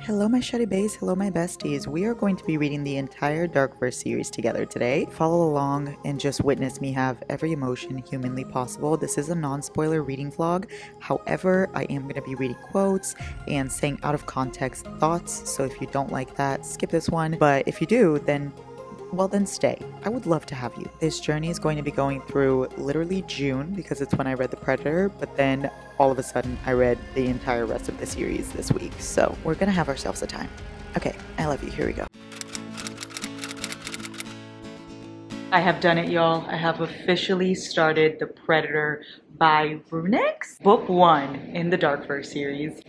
Hello my shutty baes, hello my besties. We are going to be reading the entire Darkverse series together today. Follow along and just witness me have every emotion humanly possible. This is a non-spoiler reading vlog. However, I am going to be reading quotes and saying out of context thoughts, so if you don't like that, skip this one. But if you do, then well then stay. I would love to have you. This journey is going to be going through literally June because it's when I read The Predator, but then all of a sudden I read the entire rest of the series this week. So we're gonna have ourselves a time. Okay, I love you. Here we go. I have done it, y'all. I have officially started The Predator by runyx, book 1 in the Darkverse series.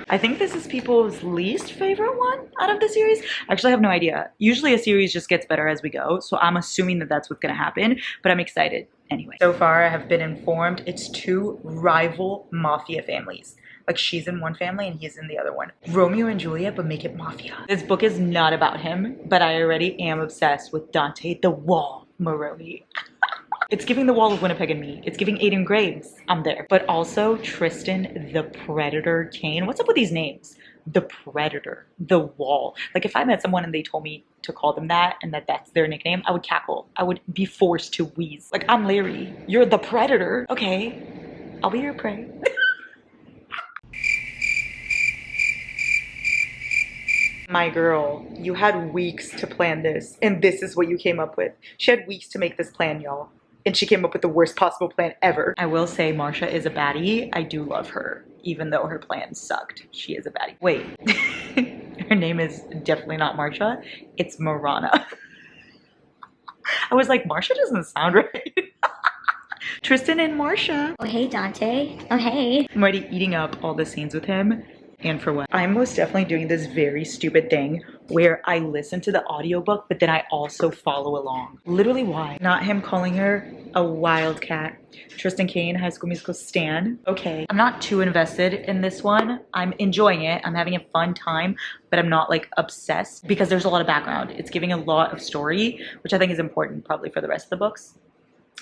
I think this is people's least favorite one out of the series. Actually, I have no idea. Usually a series just gets better as we go, so I'm assuming that that's what's gonna happen, but I'm excited anyway. So far, I have been informed it's 2 rival mafia families. Like, she's in one family and he's in the other one. Romeo and Juliet, but make it mafia. This book is not about him, but I already am obsessed with Dante the Wall Maroney. It's giving The Wall of Winnipeg and me. It's giving Aiden Graves. I'm there. But also Tristan the Predator Kane. What's up with these names? The Predator. The Wall. Like, if I met someone and they told me to call them that and that that's their nickname, I would cackle. I would be forced to wheeze. Like, I'm Larry. You're the Predator. Okay. I'll be your prey. My girl, you had weeks to plan this, and this is what you came up with. She had weeks to make this plan, y'all. And she came up with the worst possible plan ever. I will say Marsha is a baddie. I do love her, even though her plan sucked. She is a baddie. Wait, her name is definitely not Marsha. It's Marana. I was like, Marsha doesn't sound right. Tristan and Marsha. Oh, hey, Dante. Oh, hey. I'm already eating up all the scenes with him. And for what? I'm most definitely doing this very stupid thing where I listen to the audiobook, but then I also follow along. Literally, why? Not him calling her a wildcat. Tristan Kane, High School Musical stan. Okay. I'm not too invested in this one. I'm enjoying it. I'm having a fun time, but I'm not like obsessed because there's a lot of background. It's giving a lot of story, which I think is important probably for the rest of the books.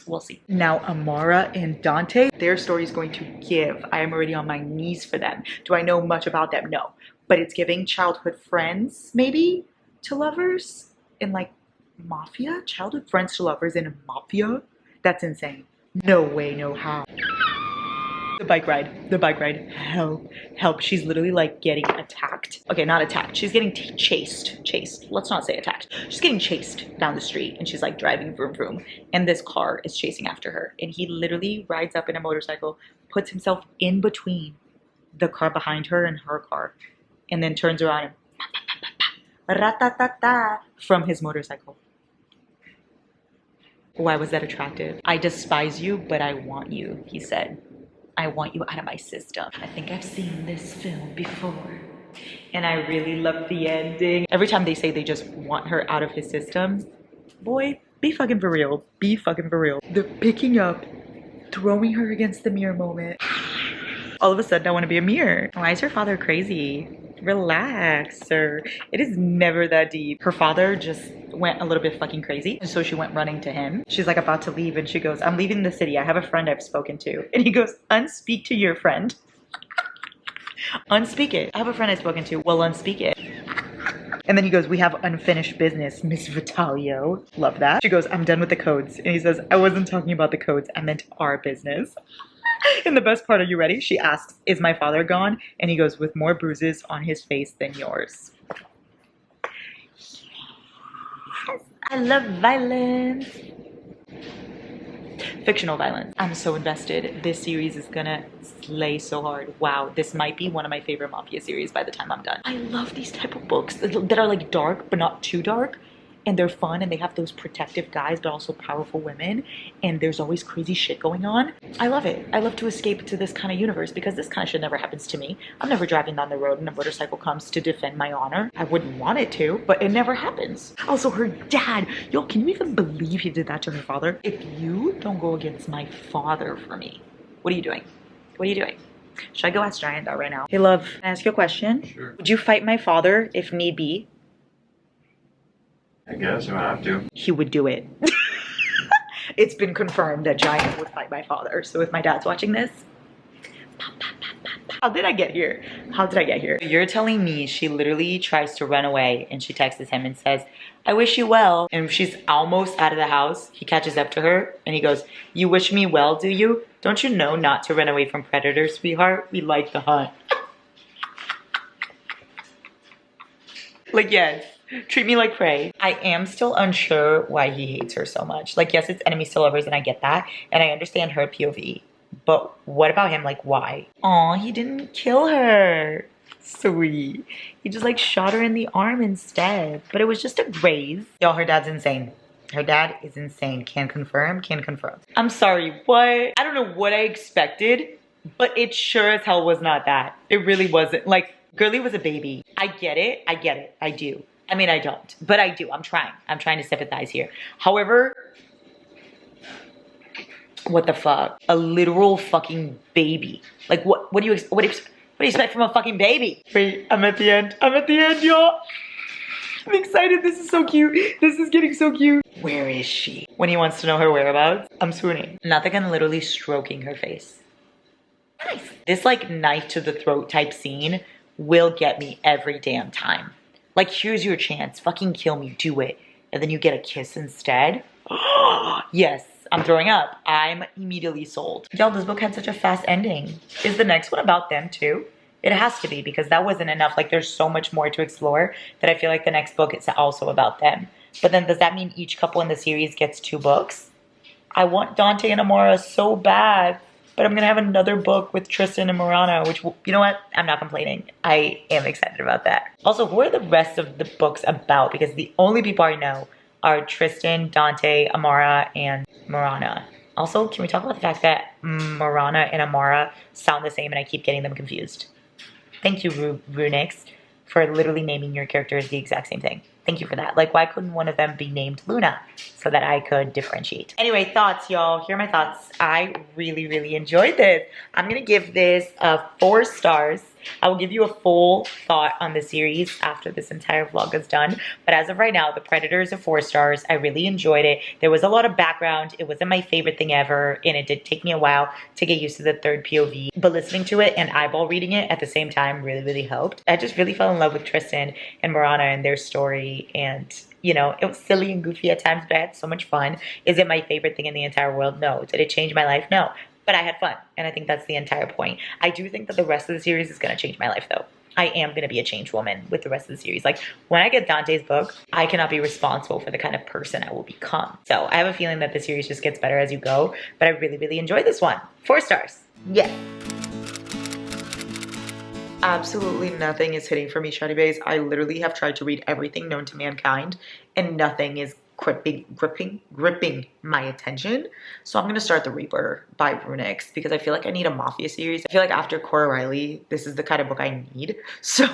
We'll see. Now, Amara and Dante, their story is going to give. I am already on my knees for them. Do I know much about them? No. But it's giving childhood friends, maybe, to lovers in like mafia? Childhood friends to lovers in a mafia? That's insane. No way, no how. The bike ride, help, help. She's literally like getting attacked. Okay, not attacked. She's getting chased. Let's not say attacked. She's getting chased down the street and she's like driving vroom vroom. And this car is chasing after her. And he literally rides up in a motorcycle, puts himself in between the car behind her and her car, and then turns around and ra-ta-ta-ta from his motorcycle. Why was that attractive? I despise you, but I want you, he said. I want you out of my system. I think I've seen this film before. And I really love the ending. Every time they say they just want her out of his system, boy, be fucking for real. Be fucking for real. The picking up, throwing her against the mirror moment. All of a sudden, I want to be a mirror. Why is her father crazy? Relax, sir. It is never that deep. Her father just went a little bit fucking crazy, and so she went running to him. She's like about to leave, and she goes, I'm leaving the city. I have a friend I've spoken to. And he goes, unspeak to your friend. Unspeak it. I have a friend I've spoken to. Well, unspeak it. And then he goes, we have unfinished business, Miss Vitalio. Love that. She goes, I'm done with the codes. And he says, I wasn't talking about the codes. I meant our business. And the best part, are you ready? She asks, is my father gone? And he goes, with more bruises on his face than yours. Yes, I love violence. Fictional violence. I'm so invested. This series is gonna slay so hard. Wow, this might be one of my favorite mafia series by the time I'm done. I love these type of books that are like dark, but not too dark. And they're fun, and they have those protective guys, but also powerful women. And there's always crazy shit going on. I love it. I love to escape to this kind of universe because this kind of shit never happens to me. I'm never driving down the road and a motorcycle comes to defend my honor. I wouldn't want it to, but it never happens. Also, her dad. Yo, can you even believe he did that to her father? If you don't go against my father for me, what are you doing? What are you doing? Should I go ask Giant out right now? Hey, love, can I ask you a question? Sure. Would you fight my father if need be? I guess you have to. He would do it. It's been confirmed that Giant would fight my father. So if my dad's watching this, pop, pop, pop, pop. How did I get here? How did I get here? You're telling me she literally tries to run away and she texts him and says, I wish you well. And she's almost out of the house. He catches up to her and he goes, you wish me well, do you? Don't you know not to run away from predators, sweetheart? We like the hunt. Like, yes, treat me like prey. I am still unsure why he hates her so much. Like, yes, it's enemies to lovers and I get that. And I understand her POV. But what about him? Like, why? Aw, he didn't kill her. Sweet. He just like shot her in the arm instead. But it was just a graze. Y'all, her dad's insane. Her dad is insane. Can confirm, can confirm. I'm sorry, what? I don't know what I expected, but it sure as hell was not that. It really wasn't. Like, Girly was a baby. I get it. I get it. I do. I mean, I don't, but I do. I'm trying. I'm trying to sympathize here. However, what the fuck? A literal fucking baby. Like, what do you expect from a fucking baby? Wait, I'm at the end. I'm at the end, y'all. I'm excited. This is so cute. This is getting so cute. Where is she? When he wants to know her whereabouts, I'm swooning. Nathagan literally stroking her face. Nice. This like knife to the throat type scene will get me every damn time. Like, here's your chance. Fucking kill me. Do it. And then you get a kiss instead. Yes. I'm throwing up. I'm immediately sold. Y'all, this book had such a fast ending. Is the next one about them too? It has to be, because that wasn't enough. Like, there's so much more to explore that I feel like the next book is also about them. But then does that mean each couple in the series gets 2 books? I want Dante and Amara so bad, but I'm gonna have another book with Tristan and Marana, which, you know what? I'm not complaining. I am excited about that. Also, who are the rest of the books about? Because the only people I know are Tristan, Dante, Amara, and Marana. Also, can we talk about the fact that Marana and Amara sound the same and I keep getting them confused? Thank you, runyx, for literally naming your characters the exact same thing. Thank you for that. Like, why couldn't one of them be named Luna so that I could differentiate? Anyway, thoughts, y'all. Here are my thoughts. I really, really enjoyed this. I'm going to give this 4 stars. I will give you a full thought on the series after this entire vlog is done. But as of right now, The Predator is a 4 stars. I really enjoyed it. There was a lot of background. It wasn't my favorite thing ever. And it did take me a while to get used to the third POV. But listening to it and eyeball reading it at the same time really, really helped. I just really fell in love with Tristan and Marana and their story. And, you know, it was silly and goofy at times, but I had so much fun. Is it my favorite thing in the entire world? No. Did it change my life? No. But I had fun, and I think that's the entire point. I do think that the rest of the series is going to change my life, though. I am going to be a changed woman with the rest of the series. Like, when I get Dante's book, I cannot be responsible for the kind of person I will become. So I have a feeling that the series just gets better as you go, but I really, really enjoyed this one. 4 stars. Yeah. Absolutely nothing is hitting for me, Shawty Bays. I literally have tried to read everything known to mankind, and nothing is gripping my attention. So I'm gonna start The Reaper by runyx because I feel like I need a mafia series. I feel like after Cora Riley, this is the kind of book I need. So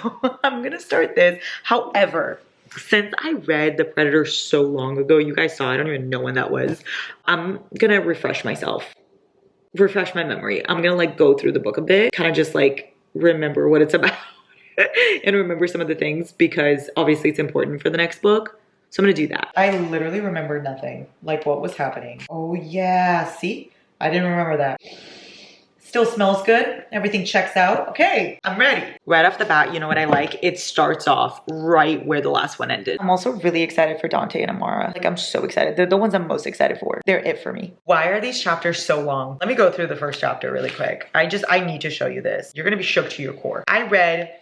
I'm gonna start this. However, since I read The Predator so long ago, you guys saw, I don't even know when that was. I'm gonna refresh myself, refresh my memory. I'm gonna like go through the book a bit, kind of just like remember what it's about and remember some of the things because obviously it's important for the next book. So I'm gonna do that. I literally remember nothing. Like, what was happening? Oh yeah, see? I didn't remember that. Still smells good. Everything checks out. Okay, I'm ready. Right off the bat, you know what I like? It starts off right where the last one ended. I'm also really excited for Dante and Amara. Like, I'm so excited. They're the ones I'm most excited for. They're it for me. Why are these chapters so long? Let me go through the first chapter really quick. I need to show you this. You're gonna be shook to your core. I read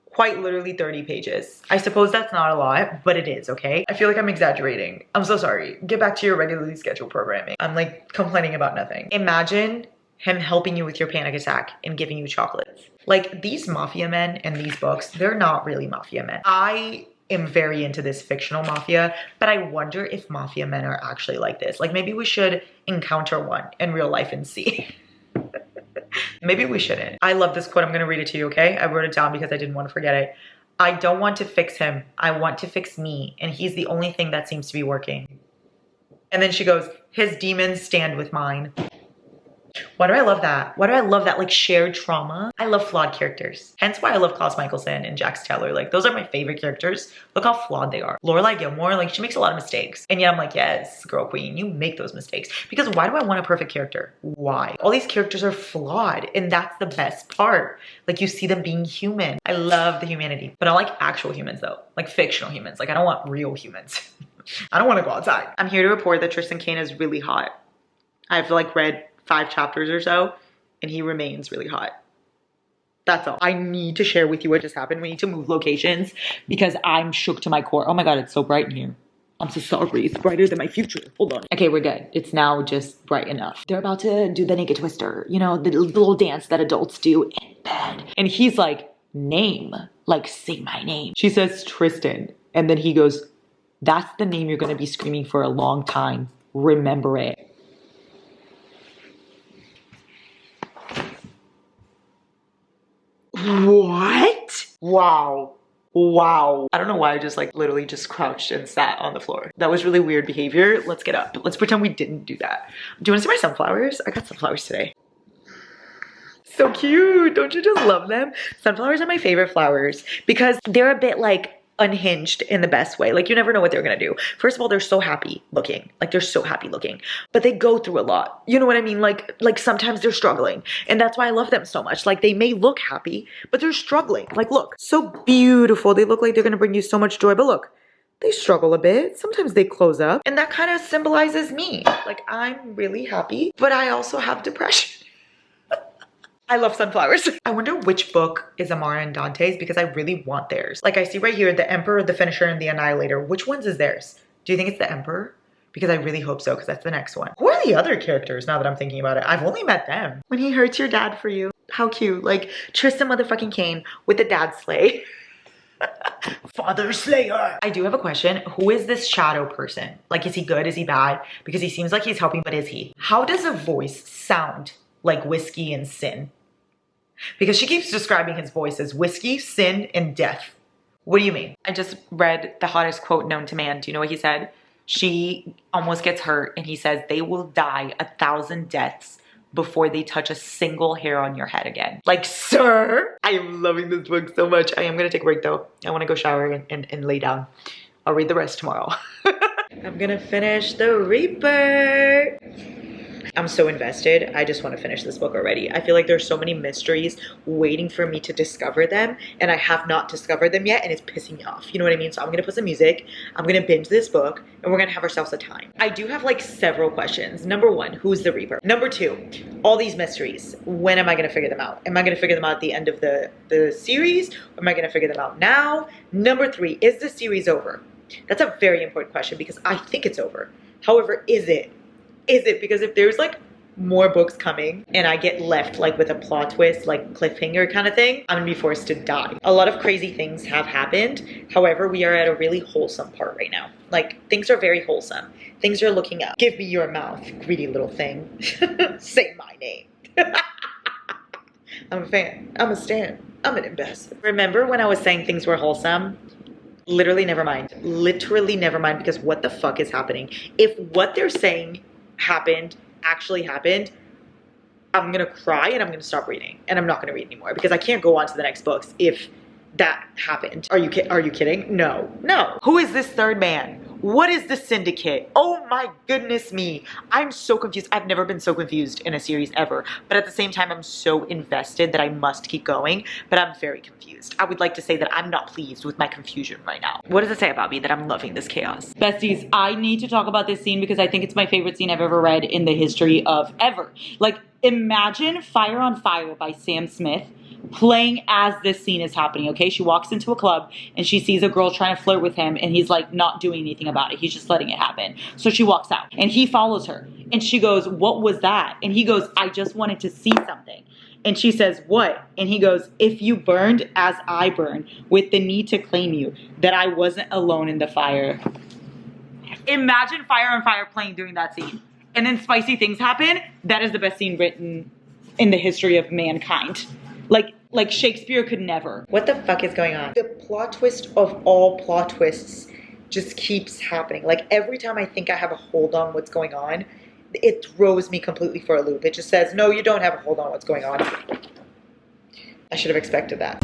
quite literally 30 pages. I suppose that's not a lot, but it is, okay? I feel like I'm exaggerating. I'm so sorry. Get back to your regularly scheduled programming. I'm like complaining about nothing. Imagine him helping you with your panic attack and giving you chocolates. Like, these mafia men in these books, they're not really mafia men. I am very into this fictional mafia, but I wonder if mafia men are actually like this. Like, maybe we should encounter one in real life and see. Maybe we shouldn't. I love this quote. I'm going to read it to you, okay? I wrote it down because I didn't want to forget it. I don't want to fix him. I want to fix me. And he's the only thing that seems to be working. And then she goes, his demons stand with mine. Why do I love that? Why do I love that, like, shared trauma? I love flawed characters. Hence why I love Klaus Michelson and Jax Taylor. Like, those are my favorite characters. Look how flawed they are. Lorelai Gilmore, like, she makes a lot of mistakes. And yet I'm like, yes, girl queen, you make those mistakes. Because why do I want a perfect character? Why? All these characters are flawed, and that's the best part. Like, you see them being human. I love the humanity. But I like actual humans, though. Like, fictional humans. Like, I don't want real humans. I don't want to go outside. I'm here to report that Tristan Kane is really hot. I've, like, read 5 chapters or so, and he remains really hot. That's all. I need to share with you what just happened. We need to move locations because I'm shook to my core. Oh my God, it's so bright in here. I'm so sorry. It's brighter than my future. Hold on. Okay, we're good. It's now just bright enough. They're about to do the naked twister. You know, the little dance that adults do in bed. And he's like, name. Like, say my name. She says Tristan. And then he goes, that's the name you're going to be screaming for a long time. Remember it. What? Wow. Wow. I don't know why I just, like, literally just crouched and sat on the floor. That was really weird behavior. Let's get up. Let's pretend we didn't do that. Do you want to see my sunflowers? I got sunflowers today. So cute. Don't you just love them? Sunflowers are my favorite flowers because they're a bit, like, unhinged in the best way. Like, you never know what they're gonna do. First of all, they're so happy looking. Like, they're so happy looking. But they go through a lot. You know what I mean? Like sometimes they're struggling. And that's why I love them so much. Like, they may look happy, but they're struggling. Like, look, so beautiful. They look like they're gonna bring you so much joy. But look, they struggle a bit. Sometimes they close up. And that kind of symbolizes me. Like, I'm really happy, but I also have depression. I love sunflowers. I wonder which book is Amara and Dante's because I really want theirs. Like, I see right here, the Emperor, the Finisher, and the Annihilator. Which one's is theirs? Do you think it's the Emperor? Because I really hope so, because that's the next one. Who are the other characters now that I'm thinking about it? I've only met them. When he hurts your dad for you. How cute. Like, Tristan motherfucking Kane with the dad slay. Father Slayer. I do have a question. Who is this shadow person? Like, is he good? Is he bad? Because he seems like he's helping, but is he? How does a voice sound like whiskey and sin? Because she keeps describing his voice as whiskey, sin, and death. What do you mean? I just read the hottest quote known to man. Do you know what he said? She almost gets hurt and he says, they will die 1,000 deaths before they touch a single hair on your head again. Like, sir, I am loving this book so much. I am gonna take a break though. I wanna go shower and lay down. I'll read the rest tomorrow. I'm gonna finish The Reaper. I'm so invested. I just want to finish this book already. I feel like there's so many mysteries waiting for me to discover them, and I have not discovered them yet, and it's pissing me off. You know what I mean? So I'm going to put some music, I'm going to binge this book, and we're going to have ourselves a time. I do have, like, several questions. Number 1, who's the Reaper? Number 2, all these mysteries. When am I going to figure them out? Am I going to figure them out at the end of the series? Or am I going to figure them out now? Number 3, is the series over? That's a very important question because I think it's over. However, is it? Is it? Because if there's, like, more books coming and I get left, like, with a plot twist, like cliffhanger kind of thing, I'm gonna be forced to die. A lot of crazy things have happened. However, we are at a really wholesome part right now. Like, things are very wholesome. Things are looking up. Give me your mouth, greedy little thing. Say my name. I'm a fan. I'm a stan. I'm an ambassador. Remember when I was saying things were wholesome? Literally never mind. Literally never mind, because what the fuck is happening? If what they're saying actually happened, I'm gonna cry and I'm gonna stop reading and I'm not gonna read anymore because I can't go on to the next books if that happened. Are you kidding? No. Who is this third man? What is the syndicate? Oh my goodness me. I'm so confused. I've never been so confused in a series ever. But at the same time, I'm so invested that I must keep going. But I'm very confused. I would like to say that I'm not pleased with my confusion right now. What does it say about me that I'm loving this chaos? Besties, I need to talk about this scene because I think it's my favorite scene I've ever read in the history of ever. Like, imagine Fire on Fire by Sam Smith playing as this scene is happening, okay? She walks into a club and she sees a girl trying to flirt with him and he's like not doing anything about it. He's just letting it happen. So she walks out and he follows her and she goes, what was that? And he goes, I just wanted to see something. And she says, what? And he goes, if you burned as I burned with the need to claim you, that I wasn't alone in the fire. Imagine Fire on Fire playing during that scene. And then spicy things happen. That is the best scene written in the history of mankind. Like Shakespeare could never. What the fuck is going on? The plot twist of all plot twists just keeps happening. Like, every time I think I have a hold on what's going on, it throws me completely for a loop. It just says, no, you don't have a hold on what's going on. I should have expected that.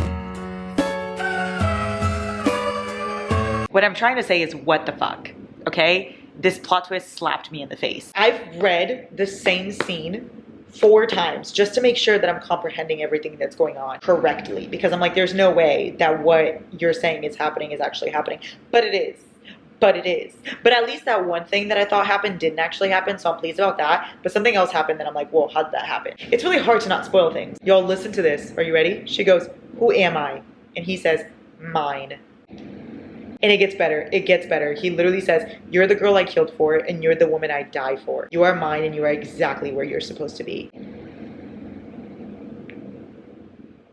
What I'm trying to say is, what the fuck, okay? This plot twist slapped me in the face. I've read the same scene 4 times just to make sure that I'm comprehending everything that's going on correctly, because I'm like, there's no way that what you're saying is happening is actually happening. But it is. But it is. But at least that one thing that I thought happened didn't actually happen, so I'm pleased about that. But something else happened and I'm like, whoa, how did that happen? It's really hard to not spoil things. Y'all, listen to this. Are you ready? She goes, who am I? And he says, mine. And it gets better. It gets better. He literally says, you're the girl I killed for, and you're the woman I die for. You are mine, and you are exactly where you're supposed to be.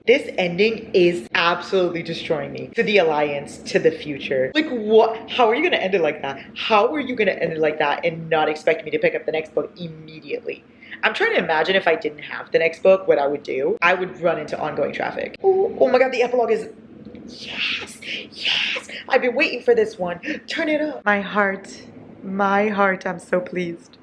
This ending is absolutely destroying me. To the alliance, to the future. Like, what? How are you gonna end it like that? How are you gonna end it like that and not expect me to pick up the next book immediately? I'm trying to imagine if I didn't have the next book, what I would do. I would run into ongoing traffic. Oh my god, the epilogue is... Yes, yes, I've been waiting for this one. Turn it up. My heart, I'm so pleased.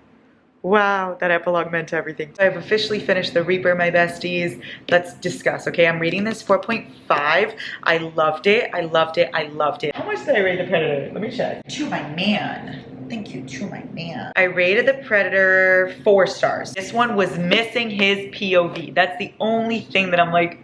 Wow, that epilogue meant everything. I've officially finished The Reaper, my besties. Let's discuss, okay? I'm reading this 4.5. I loved it, I loved it, I loved it. How much did I rate The Predator? Let me check. To my man. Thank you, to my man. I rated The Predator 4 stars. This one was missing his POV. That's the only thing that I'm like,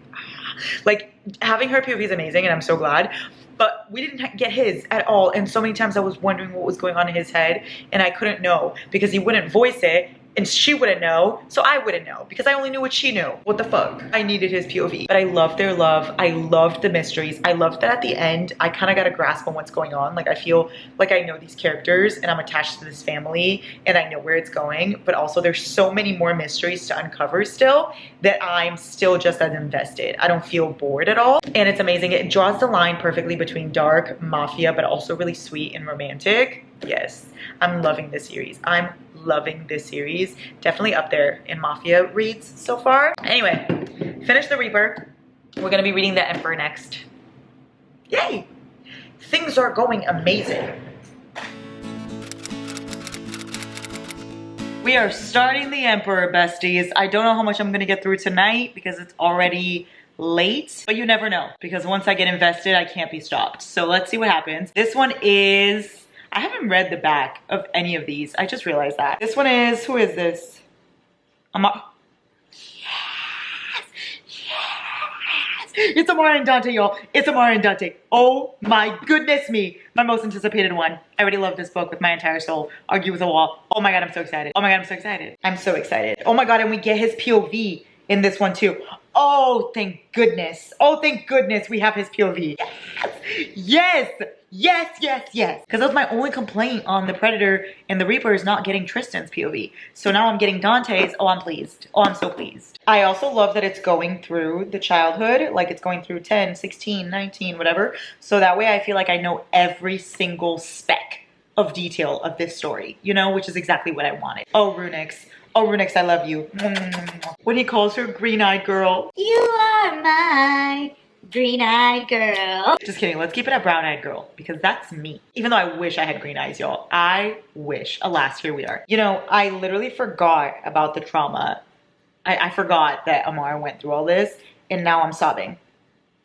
having her POV is amazing and I'm so glad, but we didn't get his at all. And so many times I was wondering what was going on in his head and I couldn't know because he wouldn't voice it and she wouldn't know, so I wouldn't know because I only knew what she knew. What the fuck? I needed his POV. But I loved their love. I loved the mysteries. I loved that at the end, I kind of got a grasp on what's going on. Like, I feel like I know these characters and I'm attached to this family and I know where it's going, but also there's so many more mysteries to uncover still that I'm still just as invested. I don't feel bored at all. And it's amazing. It draws the line perfectly between dark, mafia, but also really sweet and romantic. Yes, I'm loving this series. I'm loving this series. Definitely up there in mafia reads so far. Anyway, finish The Reaper. We're gonna be reading The Emperor next. Yay! Things are going amazing. We are starting The Emperor, besties. I don't know how much I'm gonna get through tonight because it's already late, but you never know because once I get invested, I can't be stopped. So let's see what happens. This one is... I haven't read the back of any of these. I just realized that. This one is, who is this? Yes! It's Amara and Dante, y'all. It's Amara and Dante. Oh my goodness me. My most anticipated one. I already love this book with my entire soul. Argue with a wall. Oh my god, I'm so excited. Oh my god, I'm so excited. I'm so excited. Oh my god, and we get his POV in this one too. Oh, thank goodness. Oh, thank goodness we have his POV. Yes! Yes! Yes, yes, yes. Because that was my only complaint on The Predator and The Reaper is not getting Tristan's POV. So now I'm getting Dante's. Oh, I'm pleased. Oh, I'm so pleased. I also love that it's going through the childhood. Like it's going through 10, 16, 19, whatever. So that way I feel like I know every single speck of detail of this story. You know, which is exactly what I wanted. Oh, runyx. Oh, runyx, I love you. When he calls her green-eyed girl. You are my... green-eyed girl. Just kidding, let's keep it a brown-eyed girl because that's me. Even though I wish I had green eyes, y'all. I wish. Alas, here we are. You know, I literally forgot about the trauma. I forgot that Amara went through all this and now I'm sobbing.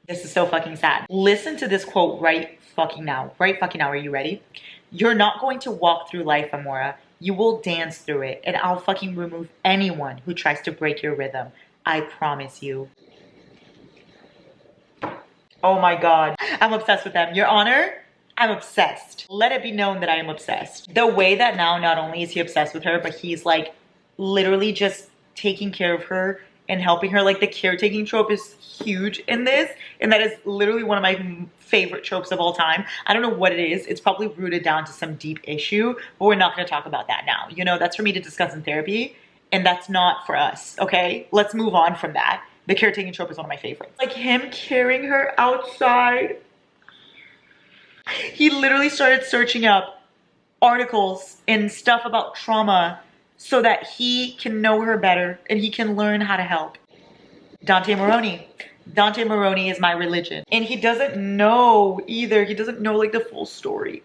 This is so fucking sad. Listen to this quote right fucking now. Right fucking now, are you ready? You're not going to walk through life, Amara. You will dance through it and I'll fucking remove anyone who tries to break your rhythm. I promise you. Oh my god, I'm obsessed with them. Your Honor, I'm obsessed. Let it be known that I am obsessed. The way that now not only is he obsessed with her, but he's like literally just taking care of her and helping her. Like the caretaking trope is huge in this. And that is literally one of my favorite tropes of all time. I don't know what it is. It's probably rooted down to some deep issue, but we're not gonna talk about that now. You know, that's for me to discuss in therapy and that's not for us, okay? Let's move on from that. The caretaking trope is one of my favorites. Like him carrying her outside. He literally started searching up articles and stuff about trauma so that he can know her better and he can learn how to help. Dante Moroni. Dante Moroni is my religion. And he doesn't know either. He doesn't know like the full story.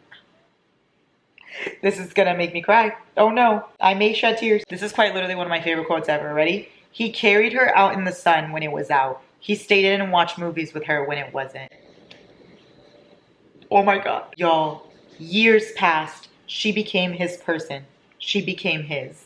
This is gonna make me cry. Oh no, I may shed tears. This is quite literally one of my favorite quotes ever. Ready? He carried her out in the sun when it was out. He stayed in and watched movies with her when it wasn't. Oh my God. Y'all, years passed. She became his person. She became his.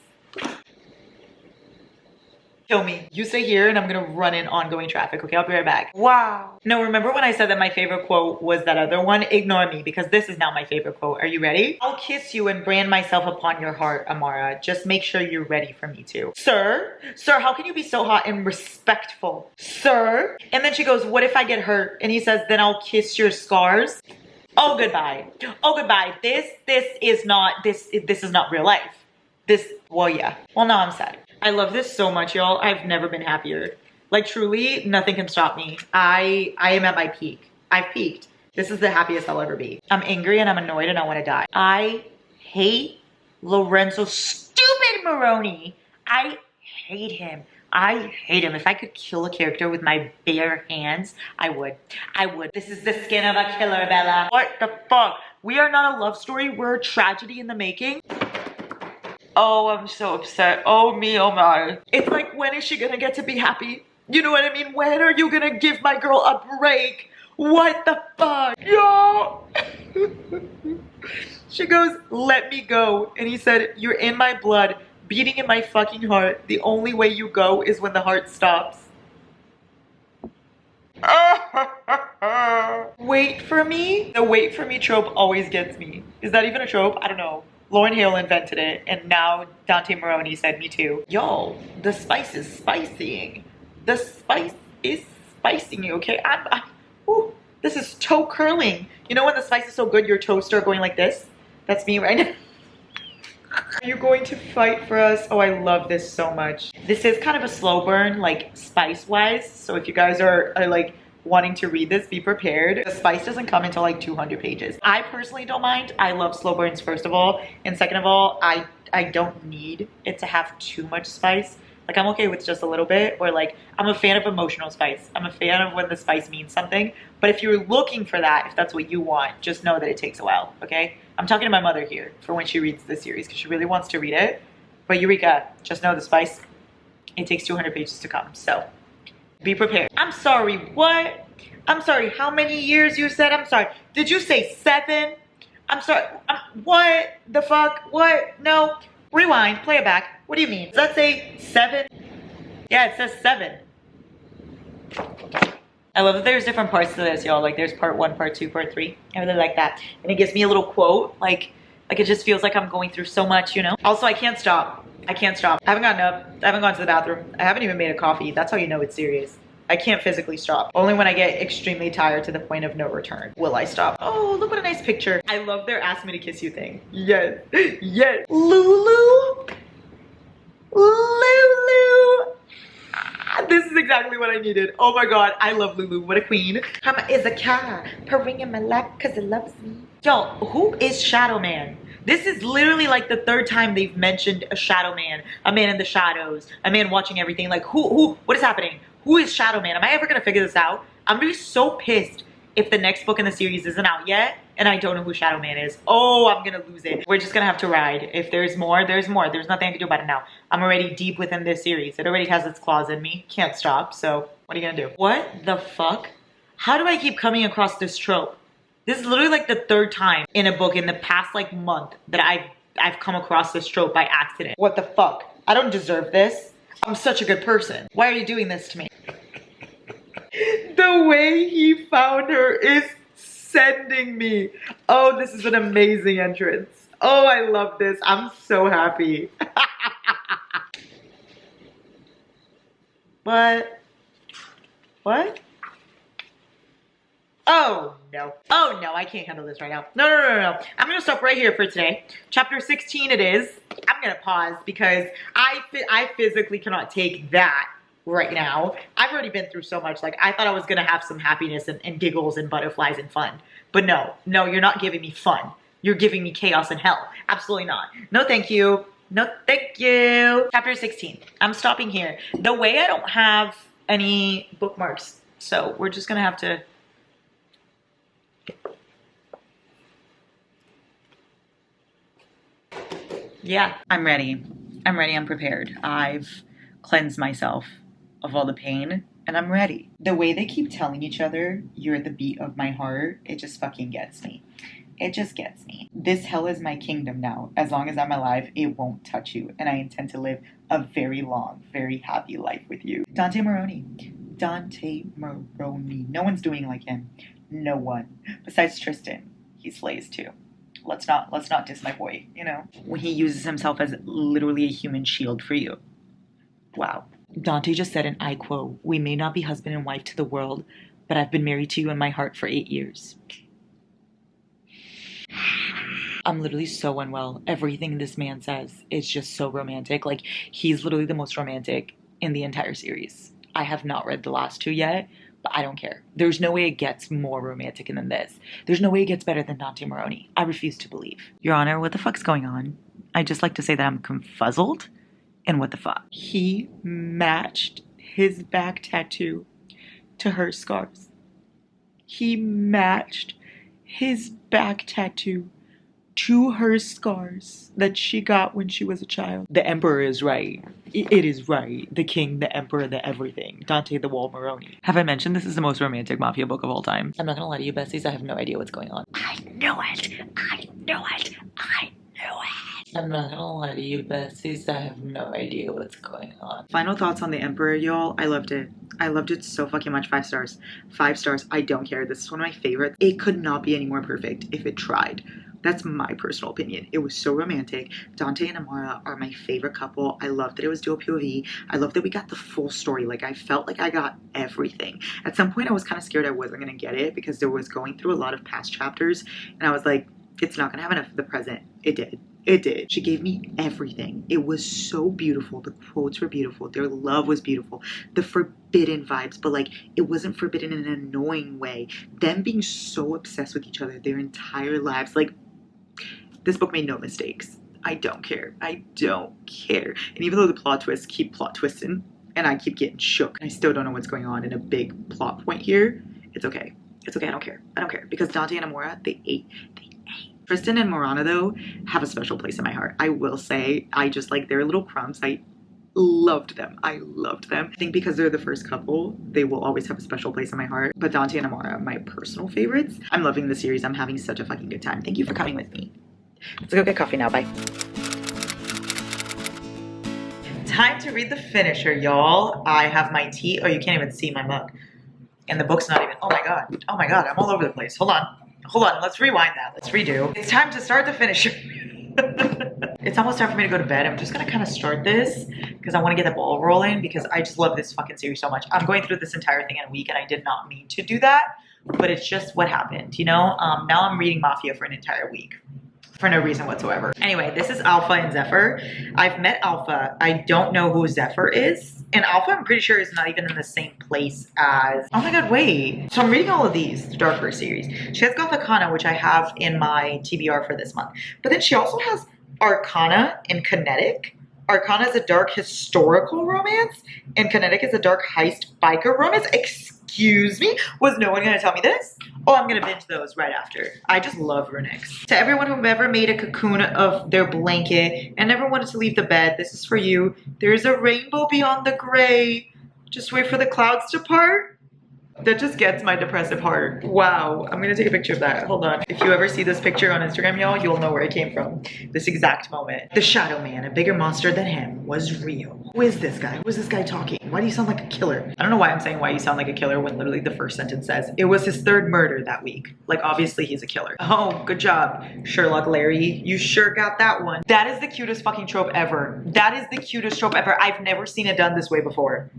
Kill me. You stay here and I'm gonna run in ongoing traffic. Okay, I'll be right back. Wow. No, remember when I said that my favorite quote was that other one? Ignore me because this is now my favorite quote. Are you ready? I'll kiss you and brand myself upon your heart, Amara. Just make sure you're ready for me too. Sir, how can you be so hot and respectful? Sir. And then she goes, what if I get hurt? And he says, then I'll kiss your scars. Oh, goodbye. Oh, goodbye. This is not real life. Well, yeah. Well, now I'm sad. I love this so much, y'all. I've never been happier. Like, truly, nothing can stop me. I am at my peak. I've peaked. This is the happiest I'll ever be. I'm angry and I'm annoyed and I want to die. I hate Lorenzo stupid Maroney. I hate him. I hate him. If I could kill a character with my bare hands, I would. I would. This is the skin of a killer, Bella. What the fuck? We are not a love story. We're a tragedy in the making. Oh, I'm so upset. Oh me, oh my. It's like, when is she gonna get to be happy? You know what I mean? When are you gonna give my girl a break? What the fuck? Yo! She goes, let me go. And he said, you're in my blood, beating in my fucking heart. The only way you go is when the heart stops. Wait for me? The wait for me trope always gets me. Is that even a trope? I don't know. Lauren Hale invented it, and now Dante Maroney said me too. Yo, the spice is spicing. The spice is spicing you, okay? Ooh, this is toe curling. You know when the spice is so good, your toes start going like this? That's me right now. Are you going to fight for us? Oh, I love this so much. This is kind of a slow burn, like spice-wise. So if you guys are like wanting to read this, be prepared. The spice doesn't come until like 200 pages. I personally don't mind. I love slow burns, first of all. And second of all, I don't need it to have too much spice. Like, I'm okay with just a little bit, or like, I'm a fan of emotional spice. I'm a fan of when the spice means something. But if you're looking for that, if that's what you want, just know that it takes a while, okay? I'm talking to my mother here for when she reads this series because she really wants to read it. But Eureka, just know the spice, it takes 200 pages to come, so be prepared. I'm sorry, what? I'm sorry, how many years you said? I'm sorry, did you say 7? I'm sorry, what the fuck? What? No, rewind, play it back. What do you mean? Does that say 7? Yeah, it says 7. I love that there's different parts to this, y'all. Like, there's part 1, part 2, part 3. I really like that. And it gives me a little quote. Like it just feels like I'm going through so much, you know? Also, I can't stop. I can't stop. I haven't gotten up. I haven't gone to the bathroom. I haven't even made a coffee. That's how you know it's serious. I can't physically stop. Only when I get extremely tired to the point of no return will I stop. Oh, look what a nice picture. I love their ask me to kiss you thing. Yes. Yes. Lulu. Lulu. This is exactly what I needed. Oh my God, I love Lulu. What a queen. Hama is a cat purring in my lap because it loves me. Yo, who is Shadow Man? This is literally like the 3rd time they've mentioned a Shadow Man, a man in the shadows, a man watching everything. Like, what is happening? Who is Shadow Man? Am I ever gonna figure this out? I'm gonna be so pissed if the next book in the series isn't out yet and I don't know who Shadow Man is. Oh, I'm gonna lose it. We're just gonna have to ride. If there's more, there's more. There's nothing I can do about it now. I'm already deep within this series. It already has its claws in me. Can't stop, so what are you gonna do? What the fuck? How do I keep coming across this trope? This is literally like the 3rd time in a book in the past like month that I've come across this trope by accident. What the fuck? I don't deserve this. I'm such a good person. Why are you doing this to me? The way he found her is sending me. Oh, this is an amazing entrance. Oh, I love this. I'm so happy. What? What? Oh no. Oh no, I can't handle this right now. No. I'm gonna stop right here for today. Chapter 16 it is. I'm gonna pause because I physically cannot take that right now. I've already been through so much. Like, I thought I was gonna have some happiness and giggles and butterflies and fun. But no, you're not giving me fun. You're giving me chaos and hell. Absolutely not. No, thank you. No, thank you. Chapter 16. I'm stopping here. The way I don't have any bookmarks, so we're just gonna have to. Yeah, I'm ready. I'm ready. I'm prepared. I've cleansed myself of all the pain and I'm ready. The way they keep telling each other, you're the beat of my heart, it just fucking gets me. It just gets me. This hell is my kingdom now. As long as I'm alive, it won't touch you. And I intend to live a very long, very happy life with you. Dante Moroni. Dante Moroni. No one's doing like him. No one. Besides Tristan. He slays too. Let's not diss my boy, you know? When he uses himself as literally a human shield for you. Wow. Dante just said, and I quote, "We may not be husband and wife to the world, but I've been married to you in my heart for 8 years." I'm literally so unwell. Everything this man says is just so romantic. Like, he's literally the most romantic in the entire series. I have not read the last 2 yet, but I don't care. There's no way it gets more romantic than this. There's no way it gets better than Dante Moroni. I refuse to believe. Your Honor, what the fuck's going on? I'd just like to say that I'm confuzzled. And what the fuck? He matched his back tattoo to her scars. He matched his back tattoo to her scars that she got when she was a child. The Emperor is right. It is right. The King, the Emperor, the everything. Dante the Wall Moroni. Have I mentioned this is the most romantic mafia book of all time? I'm not gonna lie to you, besties. I have no idea what's going on. I knew it. I knew it. I knew it. I'm not gonna lie to you, besties. I have no idea what's going on. Final thoughts on the Emperor, y'all. I loved it. I loved it so fucking much. 5 stars. 5 stars. I don't care. This is one of my favorites. It could not be any more perfect if it tried. That's my personal opinion. It was so romantic. Dante and Amara are my favorite couple. I love that it was dual POV. I love that we got the full story. Like, I felt like I got everything. At some point, I was kind of scared I wasn't going to get it because there was going through a lot of past chapters. And I was like, it's not going to have enough of the present. It did. It did. She gave me everything. It was so beautiful. The quotes were beautiful. Their love was beautiful. The forbidden vibes, but like, it wasn't forbidden in an annoying way. Them being so obsessed with each other their entire lives. Like, this book made no mistakes. I don't care. I don't care. And even though the plot twists keep plot twisting and I keep getting shook, I still don't know what's going on in a big plot point here. It's okay. It's okay. I don't care. I don't care. Because Dante and Amora, they ate. They ate. Tristan and Morana, though, have a special place in my heart. I will say, I just like their little crumbs. I loved them. I loved them. I think because they're the first couple, they will always have a special place in my heart. But Dante and Amora are my personal favorites. I'm loving the series. I'm having such a fucking good time. Thank you for coming with me. Let's go get coffee now. Bye. Time to read the finisher, y'all. I have my tea. Oh, you can't even see my mug. And the book's not even. Oh my god. Oh my god. I'm all over the place. Hold on. Hold on. Let's rewind that. Let's redo. It's time to start the finisher. It's almost time for me to go to bed. I'm just gonna kind of start this because I want to get the ball rolling because I just love this fucking series so much. I'm going through this entire thing in a week and I did not mean to do that, but it's just what happened, you know? Now I'm reading Mafia for an entire week. For no reason whatsoever. Anyway, this is Alpha and Zephyr. I've met Alpha. I don't know who Zephyr is. And Alpha, I'm pretty sure, is not even in the same place as... Oh my god, wait. So I'm reading all of these, the Dark Horse series. She has Gothic Arcana, which I have in my TBR for this month. But then she also has Arcana and Kinetic. Arcana is a dark historical romance, and Kinetic is a dark heist biker romance. Excuse me? Was no one going to tell me this? Oh, I'm going to binge those right after. I just love runyx. To everyone who ever made a cocoon of their blanket and never wanted to leave the bed, this is for you. There's a rainbow beyond the gray. Just wait for the clouds to part. That just gets my depressive heart. Wow. I'm going to take a picture of that. Hold on. If you ever see this picture on Instagram, y'all, you'll know where it came from. This exact moment. The Shadow Man, a bigger monster than him, was real. Who is this guy? Who is this guy talking? Why do you sound like a killer? I don't know why I'm saying why you sound like a killer when literally the first sentence says it was his 3rd murder that week. Like, obviously he's a killer. Oh, good job, Sherlock Larry. You sure got that one. That is the cutest fucking trope ever. That is the cutest trope ever. I've never seen it done this way before.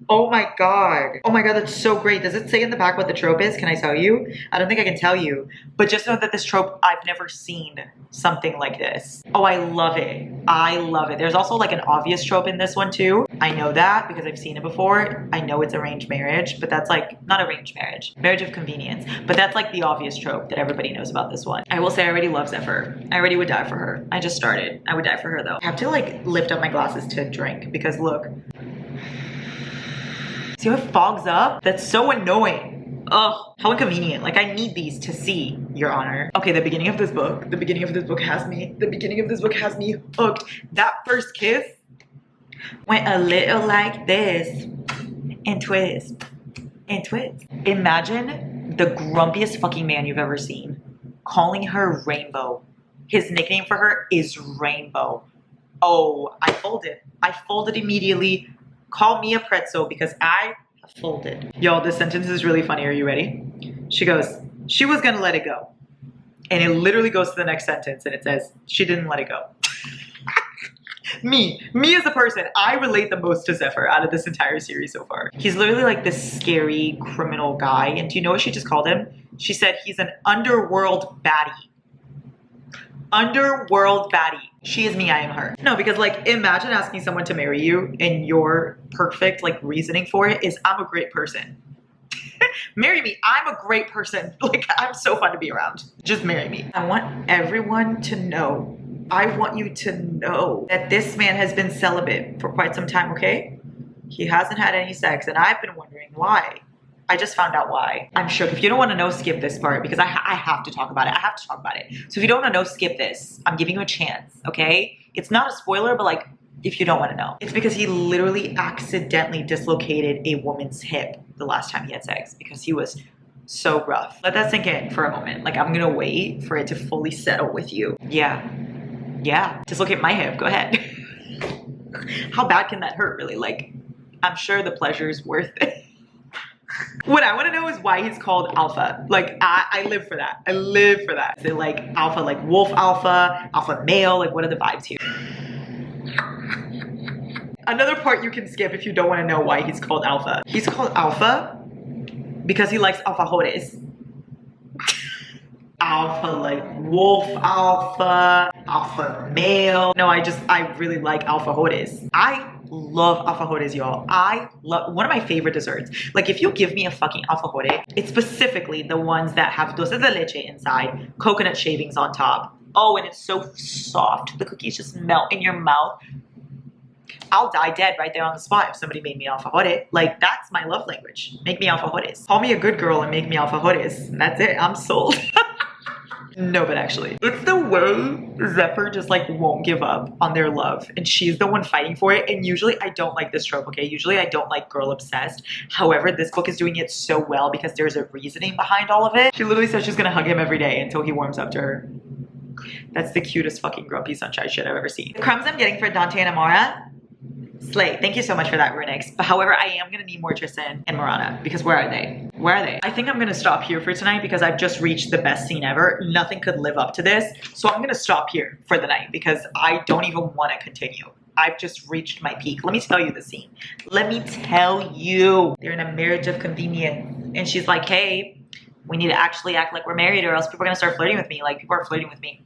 Oh my god. Oh my god, that's so great. Does it say in the back what the trope is? Can I tell you? I don't think I can tell you. But just know that this trope, I've never seen something like this. Oh, I love it. I love it. There's also like an obvious trope in this one too. I know that because I've seen it before. I know it's arranged marriage, but that's like, not arranged marriage. Marriage of convenience. But that's like the obvious trope that everybody knows about this one. I will say I already love Zephyr. I already would die for her. I just started. I would die for her though. I have to like lift up my glasses to drink because look. See how it fogs up? That's so annoying. Oh, how inconvenient. Like, I need these to see, Your Honor. Okay, the beginning of this book has me hooked. That first kiss went a little like this, and twist, and twist. Imagine the grumpiest fucking man you've ever seen calling her Rainbow. His nickname for her is Rainbow. Oh, I folded. I folded immediately. Call me a pretzel because I have folded. Y'all, this sentence is really funny. Are you ready? She goes, she was gonna let it go. And it literally goes to the next sentence and it says, she didn't let it go. Me as a person, I relate the most to Zephyr out of this entire series so far. He's literally like this scary criminal guy. And do you know what she just called him? She said he's an underworld baddie. Underworld baddie. She is me, I am her. No, because like, imagine asking someone to marry you and your perfect like reasoning for it is, I'm a great person. Marry me, I'm a great person. Like, I'm so fun to be around. Just marry me. I want everyone to know, I want you to know that this man has been celibate for quite some time, okay? He hasn't had any sex and I've been wondering why. I just found out why. I'm shook. If you don't want to know, skip this part because I have to talk about it. I have to talk about it. So if you don't want to know, skip this. I'm giving you a chance, okay? It's not a spoiler, but like, if you don't want to know. It's because he literally accidentally dislocated a woman's hip the last time he had sex because he was so rough. Let that sink in for a moment. Like, I'm gonna wait for it to fully settle with you. Yeah, dislocate my hip, go ahead. How bad can that hurt, really? Like, I'm sure the pleasure is worth it. What I want to know is why he's called Alpha. Like, I live for that. I live for that. Is it like alpha, like wolf alpha, alpha male? Like, what are the vibes here? Another part you can skip if you don't want to know why he's called Alpha. He's called Alpha because he likes alfajores. Alpha, like wolf alpha, alpha male. No, I really like alfajores. I love alfajores, y'all. I love, one of my favorite desserts. Like, if you give me a fucking alfajore, it's specifically the ones that have dulce de leche inside, coconut shavings on top. Oh, and it's so soft. The cookies just melt in your mouth. I'll die dead right there on the spot if somebody made me alfajore. Like, that's my love language. Make me alfajores. Call me a good girl and make me alfajores. That's it. I'm sold. No, but actually, it's the way Zephyr just like won't give up on their love and she's the one fighting for it. And usually I don't like this trope, okay? Usually I don't like girl obsessed. However, this book is doing it so well because there's a reasoning behind all of it. She literally says she's gonna hug him every day until he warms up to her. That's the cutest fucking grumpy sunshine shit I've ever seen. The crumbs I'm getting for Dante and Amara, slay. Thank you so much for that, runyx. But however, I am gonna need more Tristan and Marana because where are they? Where are they? I think I'm gonna stop here for tonight because I've just reached the best scene ever. Nothing could live up to this. So I'm gonna stop here for the night because I don't even wanna continue. I've just reached my peak. Let me tell you the scene. Let me tell you. They're in a marriage of convenience. And she's like, hey, we need to actually act like we're married or else people are gonna start flirting with me. Like, people are flirting with me.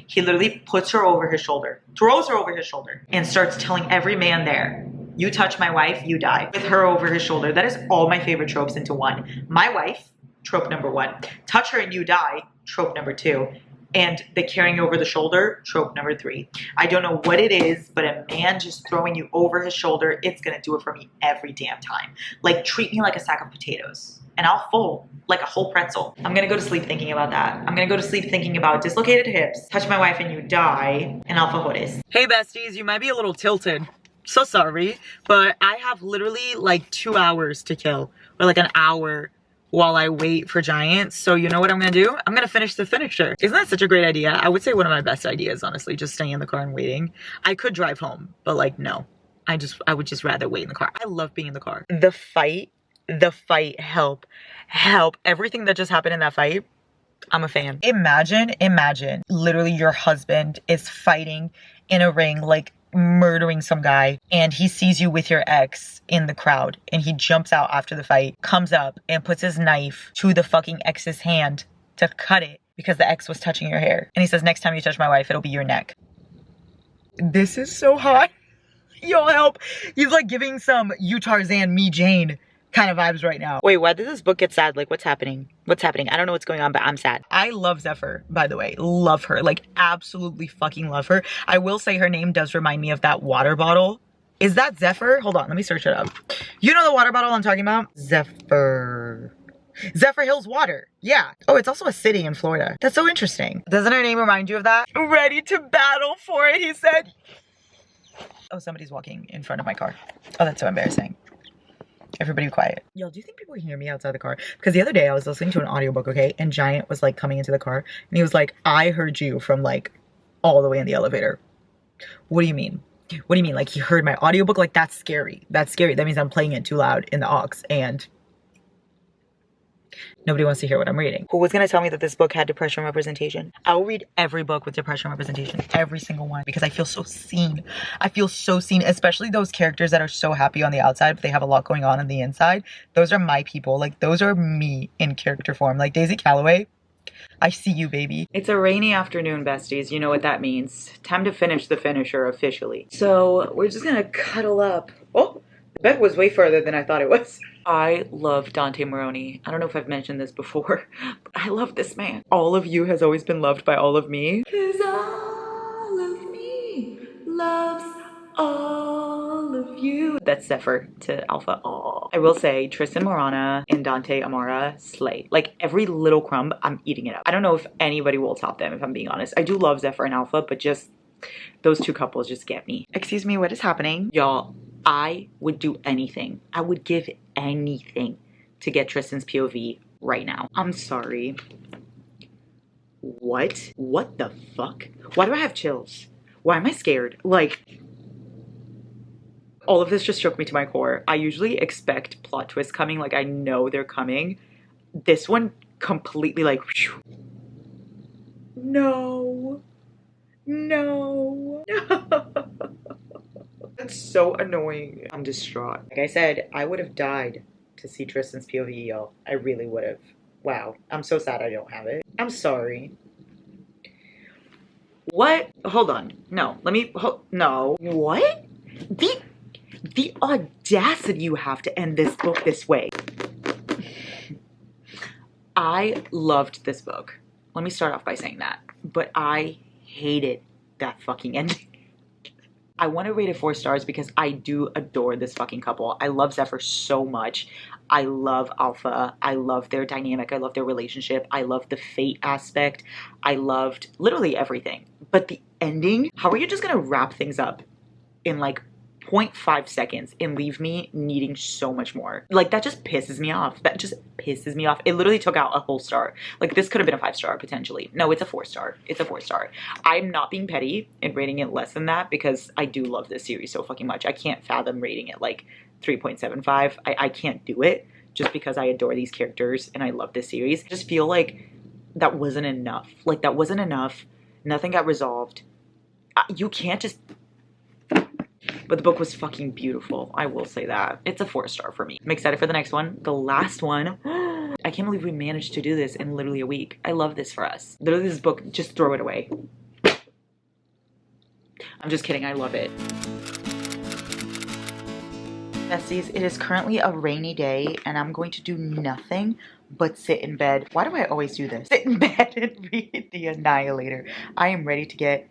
He literally puts her over his shoulder, throws her over his shoulder, and starts telling every man there, you touch my wife, you die. With her over his shoulder. That is all my favorite tropes into one. My wife, trope number one. Touch her and you die, trope number two. And the carrying over the shoulder, trope number three. I don't know what it is, but a man just throwing you over his shoulder, it's gonna do it for me every damn time. Like, treat me like a sack of potatoes. And I'll fold like a whole pretzel. I'm gonna go to sleep thinking about that. I'm gonna go to sleep thinking about dislocated hips, touch my wife and you die, and alfajores. Hey besties, you might be a little tilted. So sorry, but I have literally like 2 hours to kill, or like an hour while I wait for Giants. So you know what I'm gonna do? I'm gonna finish the finisher. Isn't that such a great idea? I would say one of my best ideas, honestly, just staying in the car and waiting. I could drive home, but like, no. I would just rather wait in the car. I love being in the car. The fight, help. Everything that just happened in that fight, I'm a fan. Imagine, literally your husband is fighting in a ring, like murdering some guy, and he sees you with your ex in the crowd, and he jumps out after the fight, comes up and puts his knife to the fucking ex's hand to cut it because the ex was touching your hair. And he says, next time you touch my wife, it'll be your neck. This is so hot. Y'all help. He's like giving some you Tarzan, me Jane kind of vibes right now. Wait, why did this book get sad? Like, what's happening? What's happening? I don't know what's going on, but I'm sad. I love Zephyr, by the way. Love her. Like, absolutely fucking love her. I will say her name does remind me of that water bottle. Is that Zephyr? Hold on, let me search it up. You know the water bottle I'm talking about? Zephyr. Zephyr Hills Water. Yeah. Oh, it's also a city in Florida. That's so interesting. Doesn't her name remind you of that? Ready to battle for it, he said. Oh, somebody's walking in front of my car. Oh, that's so embarrassing. Everybody be quiet. Yo, do you think people hear me outside the car? Because the other day I was listening to an audiobook, okay? And Giant was like coming into the car and he was like, I heard you from like all the way in the elevator. What do you mean? What do you mean? Like he heard my audiobook? Like that's scary. That's scary. That means I'm playing it too loud in the aux and nobody wants to hear what I'm reading. Who was gonna tell me that this book had depression representation? I'll read every book with depression representation, every single one, because I feel so seen. I feel so seen, especially those characters that are so happy on the outside, but they have a lot going on the inside. Those are my people. Like those are me in character form. Like Daisy Calloway, I see you, baby. It's a rainy afternoon, besties. You know what that means. Time to finish the finisher officially. So we're just gonna cuddle up. Oh, the bed was way further than I thought it was. I love Dante Maroney. I don't know if I've mentioned this before, but I love this man. All of you has always been loved by all of me. 'Cause all of me loves all of you. That's Zephyr to Alpha. Oh. I will say Tristan Morana and Dante Amara slay. Like every little crumb, I'm eating it up. I don't know if anybody will top them if I'm being honest. I do love Zephyr and Alpha, but just those two couples just get me. Excuse me, what is happening? Y'all, I would do anything. I would give anything to get Tristan's POV right now. I'm sorry. What? What the fuck? Why do I have chills? Why am I scared? Like, all of this just shook me to my core. I usually expect plot twists coming, like I know they're coming. This one completely like, whew. No. No. That's so annoying. I'm distraught. Like I said, I would have died to see Tristan's POV, y'all. I really would have. Wow. I'm so sad I don't have it. I'm sorry. What? Hold on. No. Let me... No. What? The audacity you have to end this book this way. I loved this book. Let me start off by saying that. But I hated that fucking ending. I want to rate it 4 stars because I do adore this fucking couple. I love Zephyr so much. I love Alpha. I love their dynamic. I love their relationship. I love the fate aspect. I loved literally everything. But the ending, how are you just gonna wrap things up in like 0.5 seconds and leave me needing so much more? Like that just pisses me off. That just pisses me off. It literally took out a whole star. Like this could have been a 5 star potentially. No, it's a 4 star. It's a 4 star. I'm not being petty and rating it less than that because I do love this series so fucking much. I can't fathom rating it like 3.75. I can't do it just because I adore these characters and I love this series. I just feel like that wasn't enough. Like that wasn't enough. Nothing got resolved. You can't just... But the book was fucking beautiful. I will say that. It's a 4 star for me. I'm excited for the next one. The last one. I can't believe we managed to do this in literally a week. I love this for us. Literally this book, just throw it away. I'm just kidding. I love it. Besties, it is currently a rainy day and I'm going to do nothing but sit in bed. Why do I always do this? Sit in bed and read The Annihilator. I am ready to get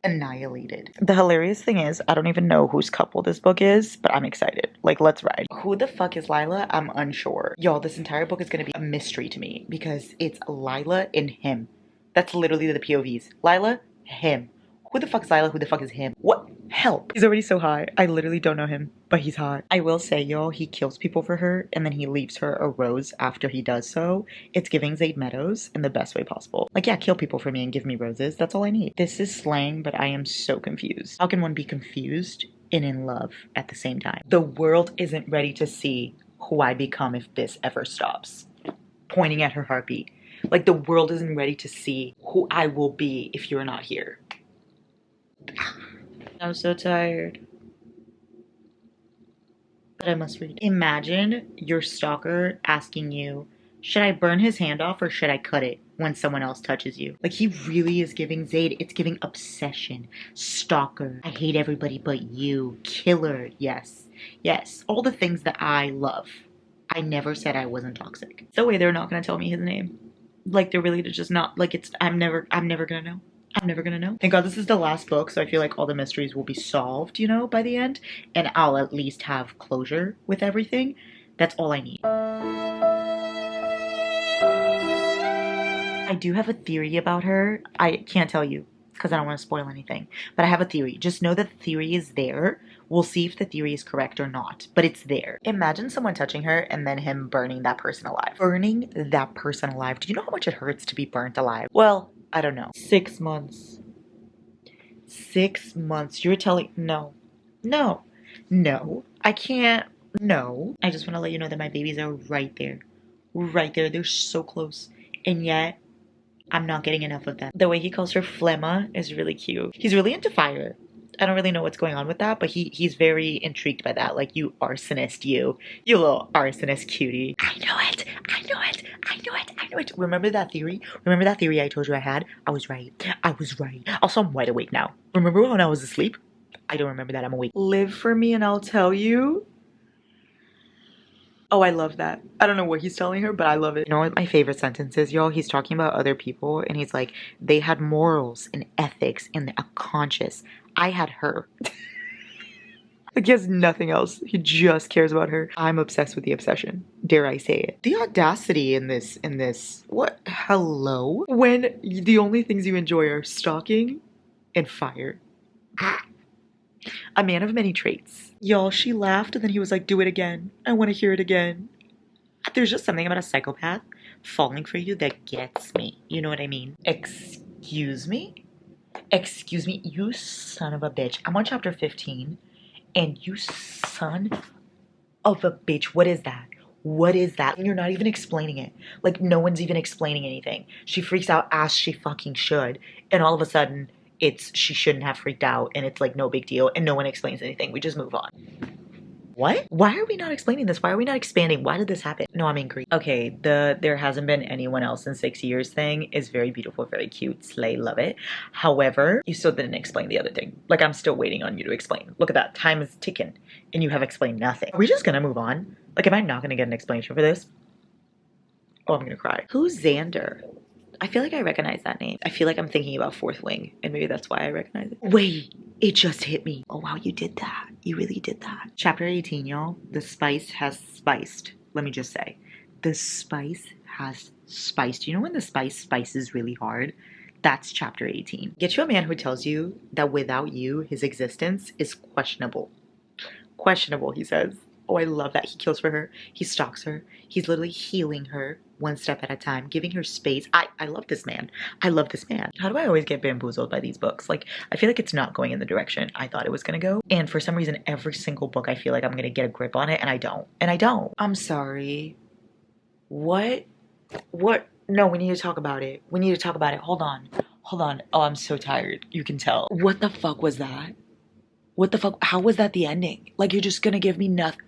annihilated. The hilarious thing is, I don't even know whose couple this book is, but I'm excited. Like, let's ride. Who the fuck is Lila? I'm unsure. Y'all, this entire book is gonna be a mystery to me because it's Lila and him. That's literally the POVs. Lila, him. Who the fuck is Lila? Who the fuck is him? What? Help. He's already so hot. I literally don't know him, but he's hot. I will say, y'all, he kills people for her and then he leaves her a rose after he does so. It's giving Zayd Meadows in the best way possible. Like, yeah, kill people for me and give me roses. That's all I need. This is slang, but I am so confused. How can one be confused and in love at the same time? The world isn't ready to see who I become if this ever stops. Pointing at her heartbeat. Like, the world isn't ready to see who I will be if you're not here. I'm so tired. But I must read. Imagine your stalker asking you, should I burn his hand off or should I cut it when someone else touches you? Like, he really is giving Zayd. It's giving obsession. Stalker. I hate everybody but you. Killer. Yes. Yes. All the things that I love. I never said I wasn't toxic. It's the way they're not going to tell me his name. Like, they're really just not, like, it's, I'm never going to know. I'm never gonna know. Thank God this is the last book, so I feel like all the mysteries will be solved, you know, by the end. And I'll at least have closure with everything. That's all I need. I do have a theory about her. I can't tell you because I don't want to spoil anything. But I have a theory. Just know that the theory is there. We'll see if the theory is correct or not. But it's there. Imagine someone touching her and then him burning that person alive. Burning that person alive. Do you know how much it hurts to be burnt alive? Well, I don't know. 6 months. 6 months. You're telling... No. No. No. I can't. No. I just want to let you know that my babies are right there. Right there. They're so close. And yet... I'm not getting enough of them. The way he calls her Flemma is really cute. He's really into fire. I don't really know what's going on with that, but he's very intrigued by that. Like, you arsonist, you little arsonist cutie. I know it. I know it. I know it. I know it. Remember that theory? Remember that theory I told you I had? I was right. I was right. Also, I'm wide awake now. Remember when I was asleep? I don't remember that. I'm awake. Live for me and I'll tell you. Oh, I love that. I don't know what he's telling her, but I love it. You know what my favorite sentence is, y'all? He's talking about other people, and he's like, they had morals and ethics and a conscience. I had her. Like, he has nothing else. He just cares about her. I'm obsessed with the obsession. Dare I say it. The audacity in this. What? Hello? When the only things you enjoy are stalking and fire. A man of many traits. Y'all, she laughed and then he was like, do it again. I want to hear it again. There's just something about a psychopath falling for you that gets me. You know what I mean? Excuse me? Excuse me? You son of a bitch. I'm on chapter 15 and you son of a bitch. What is that? What is that? And you're not even explaining it. Like, no one's even explaining anything. She freaks out as she fucking should. And all of a sudden... she shouldn't have freaked out and it's like no big deal and no one explains anything. We just move on. What? Why are we not explaining this? Why are we not expanding? Why did this happen? No, I'm angry. Okay, the there hasn't been anyone else in 6 years thing is very beautiful, very cute. Slay, love it. However, you still didn't explain the other thing. Like, I'm still waiting on you to explain. Look at that. Time is ticking and you have explained nothing. Are we just gonna move on? Like, am I not gonna get an explanation for this? Oh, I'm gonna cry. Who's Xander? I feel like I recognize that name. I feel like I'm thinking about Fourth Wing, and maybe that's why I recognize it. Wait, it just hit me. Oh, wow, you did that. You really did that. Chapter 18, y'all. The spice has spiced. Let me just say. The spice has spiced. You know when the spice spices really hard? That's chapter 18. Get you a man who tells you that without you, his existence is questionable. Questionable, he says. Oh, I love that. He kills for her. He stalks her. He's literally healing her one step at a time, giving her space. I love this man. I love this man. How do I always get bamboozled by these books? Like, I feel like it's not going in the direction I thought it was going to go. And for some reason, every single book, I feel like I'm going to get a grip on it, and I don't. And I don't. I'm sorry. What? What? No, we need to talk about it. We need to talk about it. Hold on. Hold on. Oh, I'm so tired. You can tell. What the fuck was that? What the fuck? How was that the ending? Like, you're just going to give me nothing.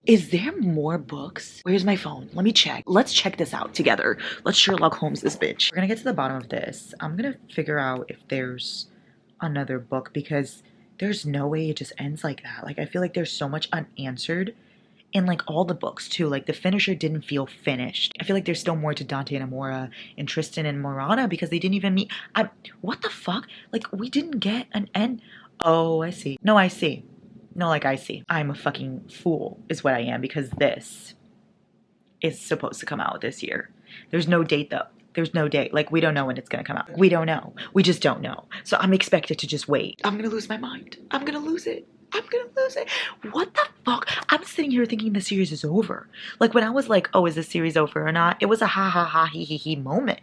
Is there more books? Where's my phone? Let me check. Let's check this out together. Let's Sherlock Holmes this bitch. We're gonna get to the bottom of this. I'm gonna figure out if there's another book because there's no way it just ends like that. Like, I feel like there's so much unanswered in like all the books too. Like, the finisher didn't feel finished. I feel like there's still more to Dante and Amora and Tristan and Morana because they didn't even meet. What the fuck? Like, we didn't get an end. Oh, I see. No, I see. No, like, I see. I'm a fucking fool is what I am because this is supposed to come out this year. There's no date though. There's no date. Like, we don't know when it's gonna come out. We don't know. We just don't know. So I'm expected to just wait. I'm gonna lose my mind. I'm gonna lose it. I'm gonna lose it. What the fuck? I'm sitting here thinking the series is over. Like, when I was like, oh, is this series over or not? It was a ha ha ha he he he moment.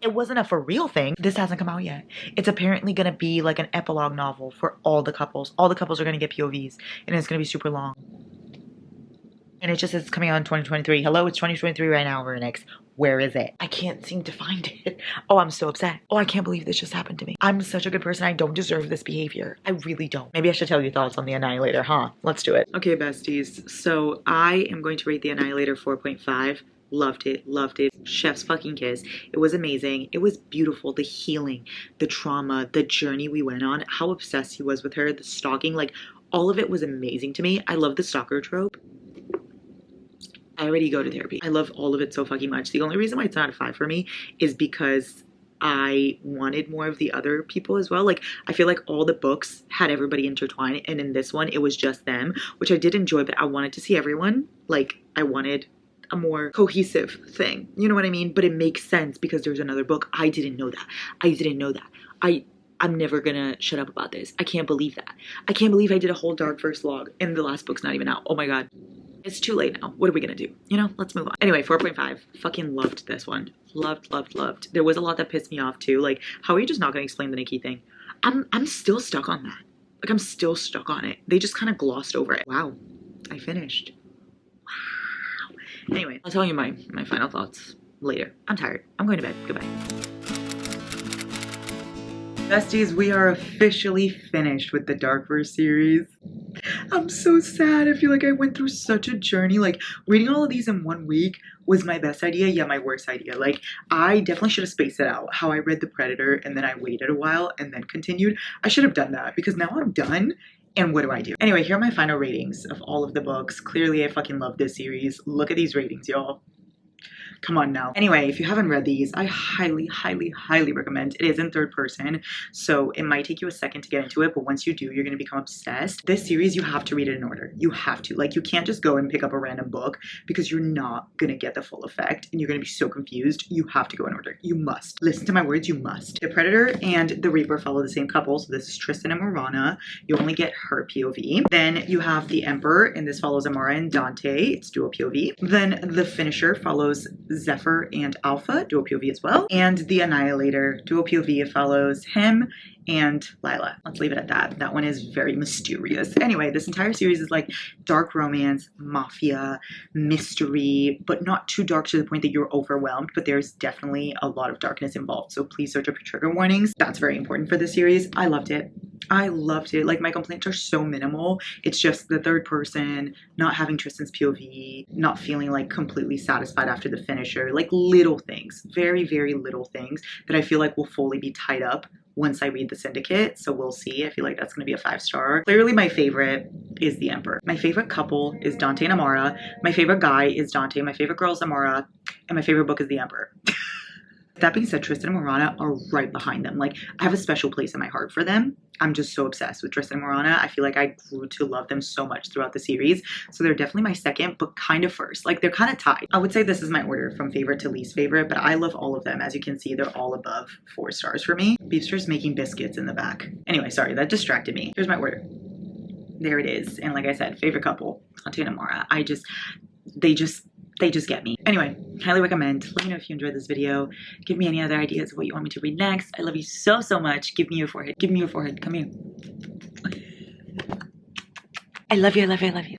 It wasn't a for real thing. This hasn't come out yet. It's apparently gonna be like an epilogue novel for all the couples. All the couples are gonna get POVs and it's gonna be super long. And it just says it's coming out in 2023. Hello, it's 2023 right now, runyx. Where is it? I can't seem to find it. Oh, I'm so upset. Oh, I can't believe this just happened to me. I'm such a good person. I don't deserve this behavior. I really don't. Maybe I should tell you thoughts on The Annihilator, huh? Let's do it. Okay, besties. So I am going to rate The Annihilator 4.5. Loved it. Loved it. Chef's fucking kiss. It was amazing. It was beautiful. The healing, the trauma, the journey we went on, how obsessed he was with her, the stalking, like, all of it was amazing to me. I love the stalker trope. I already go to therapy. I love all of it so fucking much. The only reason why it's not a 5 for me is because I wanted more of the other people as well. Like, I feel like all the books had everybody intertwined, and in this one, it was just them, which I did enjoy, but I wanted to see everyone. Like, I wanted a more cohesive thing. You know what I mean? But it makes sense because there's another book. I didn't know that. I didn't know that. I'm never gonna shut up about this. I can't believe that. I can't believe I did a whole dark verse log and the last book's not even out. Oh my god. It's too late now. What are we gonna do? You know, let's move on. Anyway, 4.5. Fucking loved this one. Loved, loved, loved. There was a lot that pissed me off too. Like, how are you just not gonna explain the Nikki thing? I'm still stuck on that. Like, I'm still stuck on it. They just kind of glossed over it. Wow. I finished. Wow. Anyway, I'll tell you my final thoughts later. I'm tired. I'm going to bed. Goodbye. Besties, we are officially finished with the Dark Verse series. I'm so sad. I feel like I went through such a journey. Like, reading all of these in 1 week was my best idea, yeah, my worst idea. Like, I definitely should have spaced it out. How I read The Predator and then I waited a while and then continued. I should have done that because now I'm done. And what do I do? Anyway, here are my final ratings of all of the books. Clearly, I fucking love this series. Look at these ratings, y'all. Come on now. Anyway, if you haven't read these, I highly, highly, highly recommend. It is in third person, so it might take you a second to get into it, but once you do, you're going to become obsessed. This series, you have to read it in order. You have to. Like, you can't just go and pick up a random book because you're not going to get the full effect and you're going to be so confused. You have to go in order. You must. Listen to my words, you must. The Predator and the Reaper follow the same couple, so this is Tristan and Morana. You only get her POV. Then you have the Emperor, and this follows Amara and Dante. It's dual POV. Then the Finisher follows Zephyr and Alpha, dual POV as well. And the Annihilator, dual POV, follows him and Lila. Let's leave it at that. That one is very mysterious. Anyway, this entire series is like dark romance, mafia, mystery, but not too dark to the point that you're overwhelmed, but there's definitely a lot of darkness involved. So please search up your trigger warnings. That's very important for this series. I loved it. I loved it. Like, my complaints are so minimal. It's just the third person, not having Tristan's POV, not feeling like completely satisfied after the Finisher, like little things, very, very little things that I feel like will fully be tied up once I read the Syndicate. So we'll see. I feel like that's going to be a 5-star. Clearly my favorite is the Emperor. My favorite couple is Dante and Amara. My favorite guy is Dante. My favorite girl is Amara. And my favorite book is the Emperor. That being said, Tristan and Morana are right behind them. Like, I have a special place in my heart for them. I'm just so obsessed with Tristan and Morana. I feel like I grew to love them so much throughout the series. So they're definitely my second, but kind of first. Like, they're kind of tied. I would say this is my order from favorite to least favorite, but I love all of them. As you can see, they're all above 4 stars for me. Beefster's making biscuits in the back. Anyway, sorry, that distracted me. Here's my order. There it is. And like I said, favorite couple, Dante and Amara. They just get me. Anyway, highly recommend. Let me know if you enjoyed this video. Give me any other ideas of what you want me to read next. I love you so, so much. Give me your forehead. Give me your forehead. Come here. I love you, I love you, I love you.